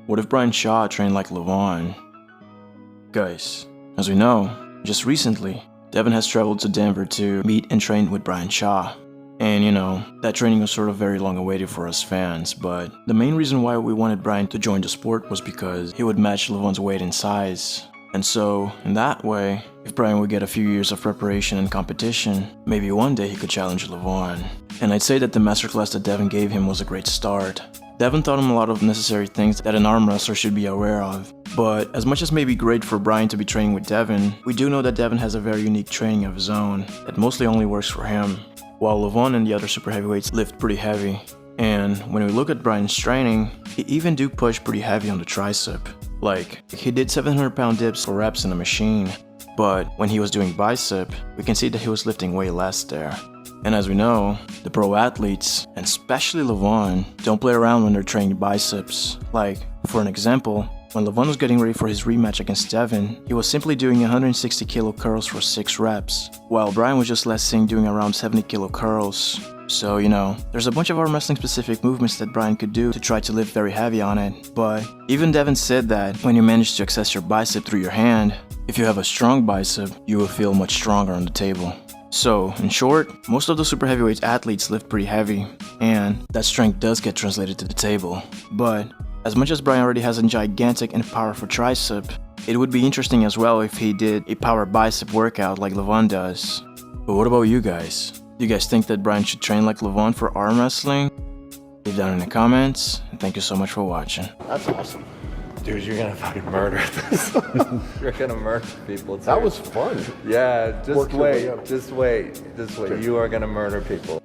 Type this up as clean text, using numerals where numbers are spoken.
What if Brian Shaw trained like Levan? Guys, as we know, just recently, Devon has traveled to Denver to meet and train with Brian Shaw. And you know, that training was sort of very long awaited for us fans, but the main reason why we wanted Brian to join the sport was because he would match Levan's weight and size. And so, in that way, if Brian would get a few years of preparation and competition, maybe one day he could challenge Levan. And I'd say that the masterclass that Devon gave him was a great start. Devon taught him a lot of necessary things that an arm wrestler should be aware of. But as much as it may be great for Brian to be training with Devon, we do know that Devon has a very unique training of his own that mostly only works for him. While Levan and the other super heavyweights lift pretty heavy. And when we look at Brian's training, he even do push pretty heavy on the tricep. Like, he did 700-pound dips for reps in a machine. But when he was doing bicep, we can see that he was lifting way less there. And as we know, the pro athletes, and especially Levan, don't play around when they're training biceps. Like, for an example, when Levan was getting ready for his rematch against Devon, he was simply doing 160 kilo curls for 6 reps, while Brian was just last seen doing around 70 kilo curls. So, you know, there's a bunch of arm wrestling specific movements that Brian could do to try to lift very heavy on it. But even Devon said that when you manage to access your bicep through your hand, if you have a strong bicep, you will feel much stronger on the table. So, in short, most of the super heavyweight athletes lift pretty heavy, and that strength does get translated to the table. But as much as Brian already has a gigantic and powerful tricep, it would be interesting as well if he did a power bicep workout like Levan does. But what about you guys? Do you guys think that Brian should train like Levan for arm wrestling? Leave down in the comments, and thank you so much for watching. That's awesome. Dude, you're gonna fucking murder this. You're gonna murder people. That was fun. Yeah, just Work your way wait, up. just wait, just wait. You are gonna murder people.